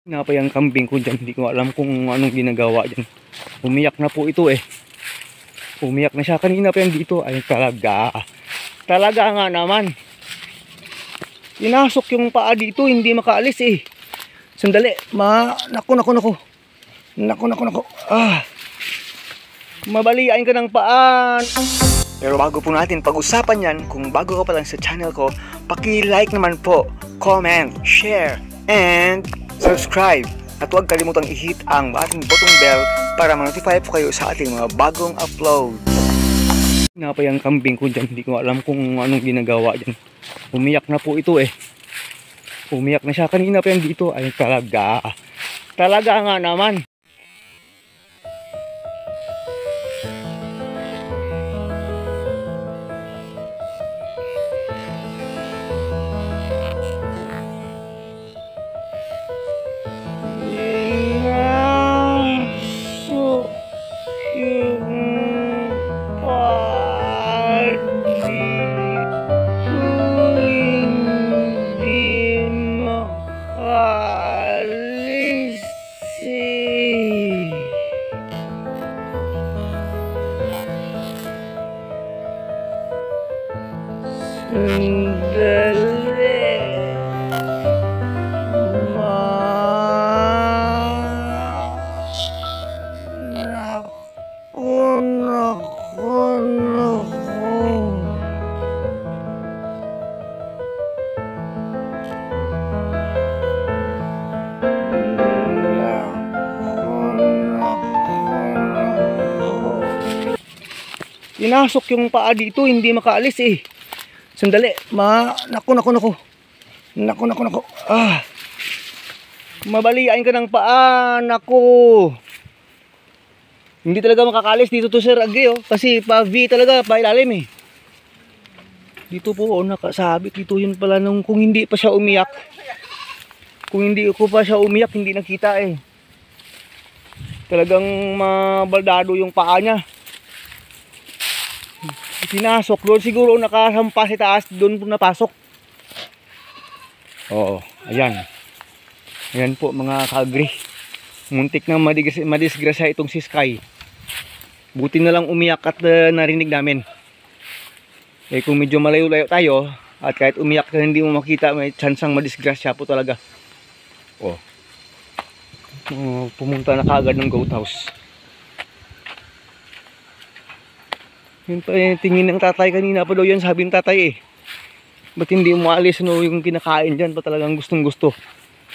Napay ang kambing ko dyan. Hindi ko alam kung anong ginagawa dyan. Umiyak na po ito eh. Umiyak na siya. Kanina pa yan dito. Ay talaga. Talaga nga naman. Inasok yung paa dito. Hindi makaalis eh. Sandali. Naku. Naku. Mabalian ka ng paan. Pero bago po natin pag-usapan yan, kung bago ka pa lang sa channel ko, paki-like naman po, comment, share, and subscribe. At huwag kalimutang i-hit ang ating button bell para ma-notify po kayo sa ating mga bagong upload. Napay ang kambing ko dyan. Hindi ko alam kung anong ginagawa dyan. Umiyak na po ito eh. Umiyak na siya. Kanina pa yan dito. Ay talaga. Talaga nga naman. Inasok yung paa dito, hindi makaalis eh. Sandali. Naku. Naku. Mabalian ka ng paa. Naku. Hindi talaga makakalis dito to Sir Agri oh. Kasi pa V talaga, pa ilalim eh. Dito po oh, nakasabit dito yun pala nung kung hindi pa siya umiyak. Kung hindi ko pa siya umiyak, hindi nakita eh. Talagang mabaldado yung paa niya. Pinasok doon, siguro nakasampa sa taas, doon po napasok. Oo, ayan. Ayan po mga ka-agri. Muntik na madisgrasya itong si Sky. Buti na lang umiyak at narinig namin. Eh kung medyo malayo-layo tayo, at kahit umiyak ka hindi mo makita, may chansang madisgrasya po talaga. Oh. Pumunta na kaagad ng goat house. Yun pa yung tingin ng tatay kanina pa daw yan, sabi ng tatay eh. Ba't hindi umaalis no, yung kinakain dyan pa talagang gustong gusto.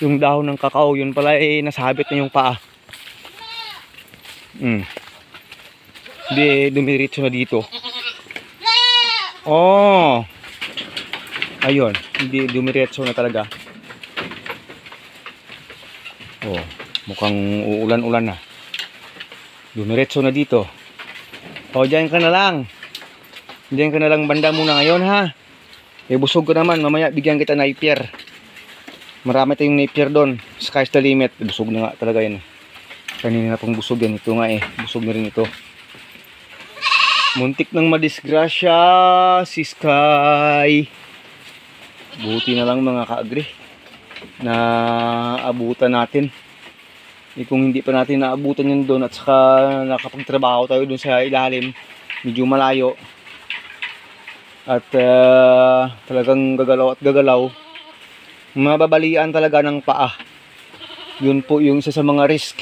Yung dahon ng kakao, yun pala eh nasabit na yung paa. Hindi dumiritso na dito. Oh. Ayun, hindi dumiretso na talaga. Oh, mukhang uulan-ulan na. Dumiretso na dito. O, dyan ka na lang. Dyan ka na lang banda muna ngayon ha. Eh busog ko naman, mamaya bigyan kita napier. Marami tayong napier doon. Sky's the limit. Busog na nga talaga yan. Kanina na pong busog yan. Ito nga eh, busog na rin ito. Muntik nang madisgrasya si Sky. Buti na lang mga ka-agri na abutan natin. Eh kung hindi pa natin naabutan yun doon at saka nakapagtrabaho tayo doon sa ilalim, medyo malayo at talagang gagalaw, mababalian talaga ng paa. Yun po yung isa sa mga risk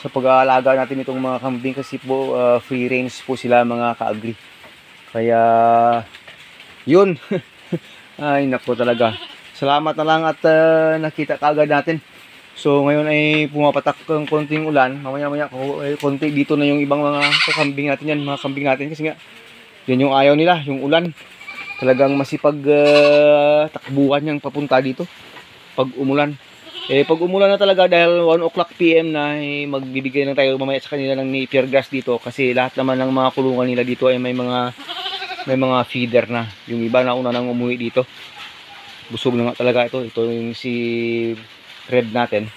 sa pag-aalaga natin itong mga kambing kasi po free range po sila mga ka-agri. Kaya yun. Ay nako talaga. Salamat na lang at nakita kaagad natin. So ngayon ay pumapatak ng konting ulan. Mamaya-maya konti dito na yung ibang mga kambing natin yan, mga kambing natin kasi nga yan yung ayaw nila, yung ulan. Talagang masipag takbuhan niyang papunta dito pag umulan. Eh pag umulan na talaga dahil 1 o'clock PM na magbibigay na tayo mamaya sa kanila ng napier grass dito kasi lahat naman ng mga kulungan nila dito ay may mga feeder na. Yung iba na una nang umuwi dito. Busog na nga talaga ito. Ito yung si Red natin.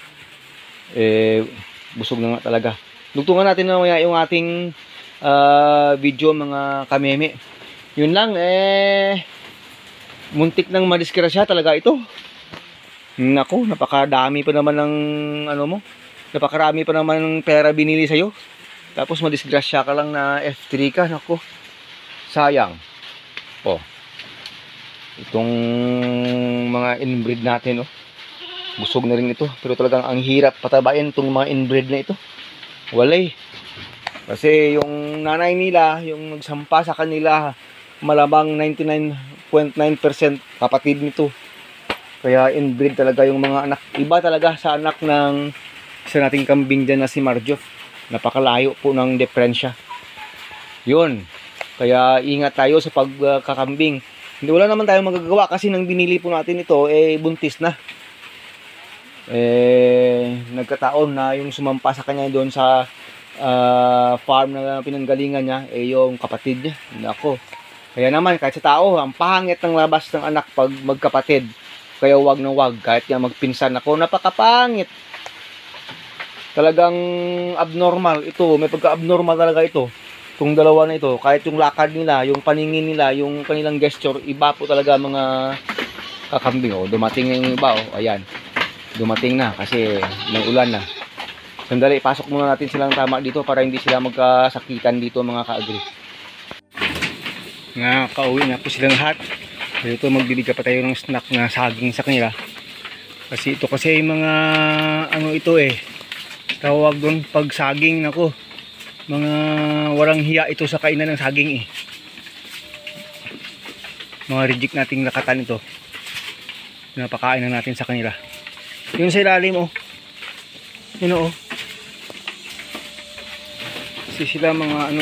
Busog na nga talaga. Dugtungan natin na mamaya yung ating video mga kameme. Yun lang muntik nang madisgrasya talaga ito. Naku, napakadami pa naman ng ano mo. Napakarami pa naman ng pera binili sa'yo. Tapos madisgrasya ka lang na F3 ka. Naku, sayang. Oh, itong mga inbreed natin, oh. Busog na rin ito. Pero talagang ang hirap patabain itong mga inbreed na ito. Walay. Kasi yung nanay nila, yung nagsampa sa kanila, malamang 99.9% kapatid nito. Kaya inbreed talaga yung mga anak. Iba talaga sa anak ng isa nating kambing dyan na si Marjo. Napakalayo po ng diferensya. Yun. Kaya ingat tayo sa pagkakambing. Hindi, wala naman tayong magagawa kasi nang binili po natin ito, buntis na. Nagkataon na yung sumampa sa kanya doon sa farm na pinanggalingan niya, yung kapatid niya. Nako. Kaya naman, kahit sa tao, ang pangit ng labas ng anak pag magkapatid. Kaya wag na wag, kahit nga magpinsan ako, napakapangit. Talagang abnormal ito, may pagka-abnormal talaga ito. Itong dalawa na ito, kahit yung lakad nila, yung paningin nila, yung kanilang gesture, iba po talaga mga kakambing. Oh, dumating na yung iba, oh, ayan. Dumating na kasi may ulan na. Sandali, pasok muna natin silang tama dito para hindi sila magkasakitan dito mga ka-agri. Nga, kauwi na po silang lahat. Dito magbibigay pa tayo ng snack na saging sa kanila. Kasi ito kasi mga ano ito tawag doon pag saging, nako. Mga walang hiya ito sa kainan ng saging Mga reject nating lakatan ito. Napakain na natin sa kanila. Yun sa ilalim, oh. Yun, oh. Kasi sila mga ano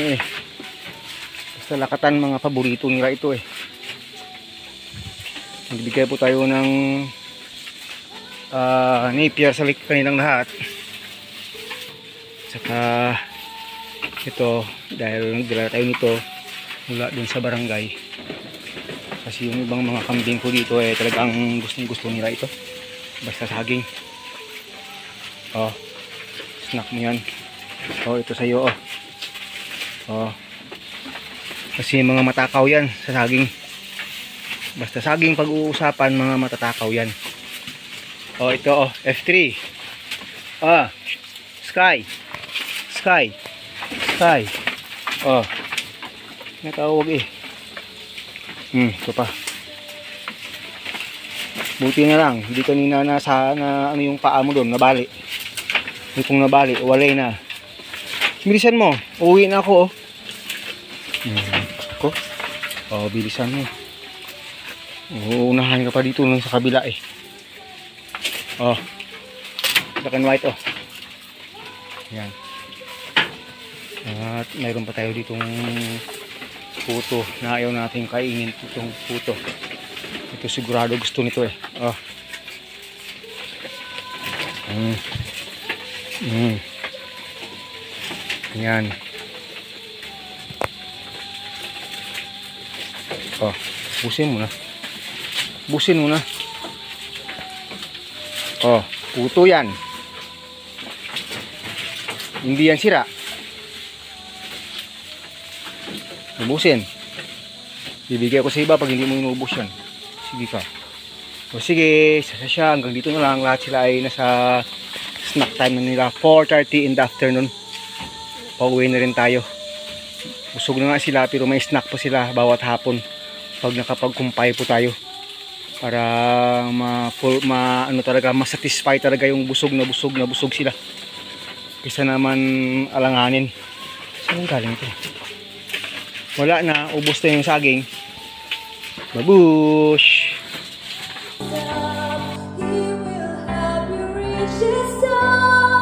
basta lakatan, mga paborito nila ito Nagbigay po tayo ng napier sa kanilang lahat. Saka ito, dahil nagdala tayo nito mula dun sa barangay. Kasi yung ibang mga kambing ko dito talagang gustong-gusto nila ito. Basta saging. Oh, snack mo yan. Oh, ito sa'yo, oh. Oh. Kasi mga matakaw yan sa saging. Basta saging pag-uusapan, mga matatakaw yan. Oh, ito, oh, F3. Sky. Sky. Sky. Oh. Natawag ito pa. Buti na lang, hindi kanina na ano yung paa mo doon, nabali. Kung nabali, walay na. Bilisan mo, uwi na ako, oh. Bilisan mo. Uunahan ka pa dito lang sa kabila Oh. Black and white, oh. Yan. At mayroon pa tayo ditong puto na ayaw natin kainin itong puto. Ito sigurado gusto nito Oh. Yan. Oh, busin mo na. Busin mo na. Oh, puto yan. Hindi yan sira. Ubusin. Bibigay ko sa iba pag hindi mo inubos yan. Sige ka. O sige, siya hanggang dito na lang. Lahat sila ay nasa snack time na nila. 4:30 in the afternoon. Pauwi na rin tayo. Busog na nga sila pero may snack pa sila bawat hapon. Pag nakapagkumpay po tayo. Para ano talaga, masatisfy talaga yung busog na busog sila. Kaysa naman alanganin. Saan galing ito? Wala na, ubos na yung saging. Babush! He will help you reach the stars.